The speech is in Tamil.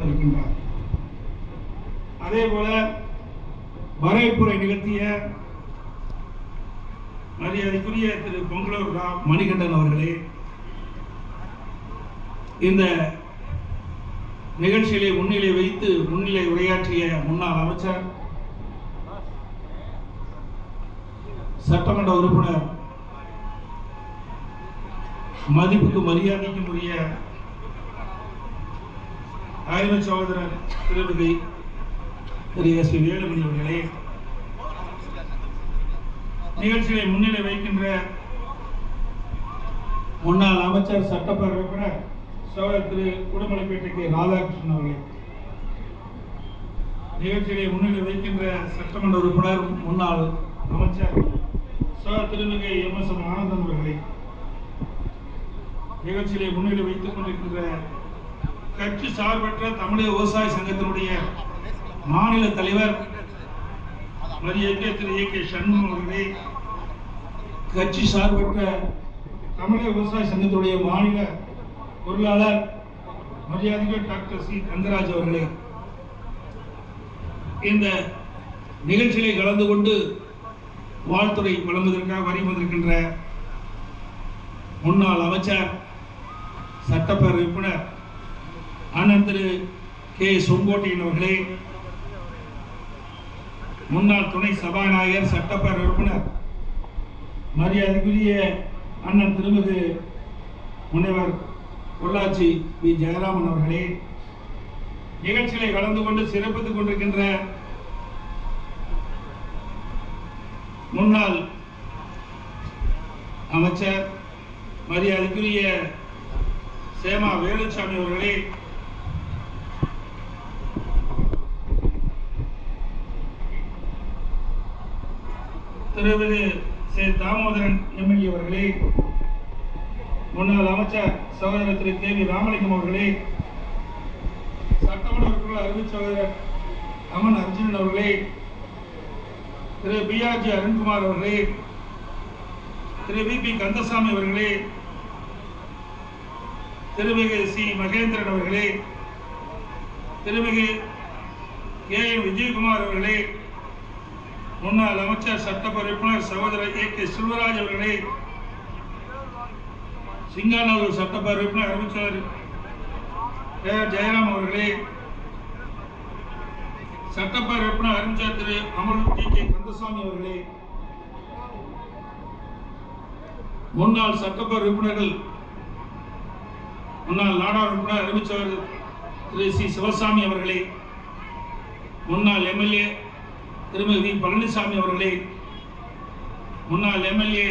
இருக்கின்றார். அதே போல வரவேற்புரை நிகழ்த்திய மரியாதைக்குரிய திரு பொங்கலூர் மணிகண்டன் அவர்களே, இந்த நிகழ்ச்சியிலே முன்னிலை உரையாற்றிய முன்னாள் அமைச்சர், சட்டமன்ற உறுப்பினர், மதிப்புக்கு மரியாதைக்கும் உரிய அருமை சகோதரர் திருமதி திரு எஸ் பி வேலுமணி அவர்களே, நிகழ்ச்சியை முன்னிலை வைக்கின்ற முன்னாள் அமைச்சர், சட்டப்பேரவை உறுப்பினர் சகோதரர் திரு உடுமலைப்பேட்டை கே ராதாகிருஷ்ணன் அவர்களே, நிகழ்ச்சியை முன்னிலை வைக்கின்ற சட்டமன்ற உறுப்பினர் முன்னாள் அமைச்சர் சகோதரர் திருமிகு MS ஆனந்தன் அவர்களே, நிகழ்ச்சியை முன்னிலை வைத்துக் கொண்டிருக்கின்ற கட்சி சார்பற்ற தமிழக விவசாய சங்கத்தினுடைய மாநில தலைவர் மரியாதை திரு A.K. சண்முகம் அவர்களே, கட்சி சார்பற்ற தமிழக விவசாய சங்கத்துடைய மாநில பொருளாளர் மரியாதை டாக்டர் சி தங்கராஜ் அவர்களே, இந்த நிகழ்ச்சியிலே கலந்து கொண்டு வாழ்த்துறை வழங்குவதற்காக வருகின்ற முன்னாள் அமைச்சர், சட்டப்பேரவை உறுப்பினர் அண்ணன் திரு கே செங்கோட்டையன் அவர்களே, முன்னாள் துணை சபாநாயகர், சட்டப்பேரவை உறுப்பினர் மரியாதைக்குரிய அண்ணன் திருமிகு முனைவர் பொள்ளாச்சி வி ஜெயராமன் அவர்களே, நிகழ்ச்சியிலே கலந்து கொண்டு சிறப்பித்துக் கொண்டிருக்கின்ற முன்னாள் அமைச்சர் மரியாதைக்குரிய சேமா வேலுச்சாமி அவர்களே, திருவிழு சே தாமோதரன் MLA அவர்களே, முன்னாள் அமைச்சர் சகோதரர் திரு KV ராமலிங்கம் அவர்களே, சட்டமன்ற உறுப்பினர் அருமை சகோதரர் அமன் அர்ஜுனன் அவர்களே, திரு BRG அருண்குமார் அவர்களே, திரு VP கந்தசாமி அவர்களே, திருமிகு C மகேந்திரன் அவர்களே, திருமிகு KN விஜயகுமார் அவர்களே, முன்னாள் அமைச்சர் சட்டப்பேரவை உறுப்பினர் சகோதரர் A.K. செல்வராஜ் அவர்களே, சிங்கானூர் சட்டப்பேரவை உறுப்பினர் அமைச்சர் ஜெயராம் அவர்களே, சட்டப்பேரவை உறுப்பினர் அமைச்சர் திரு அமர் T.K. கந்தசாமி அவர்களே, முன்னாள் சட்டப்பேரவை உறுப்பினர்கள், முன்னாள் நாடாளுமன்ற உறுப்பினர் அறிவிச்சவர் திரு C. சிவசாமி அவர்களே, முன்னாள் MLA திருமதி V. பழனிசாமி அவர்களே, முன்னாள் MLA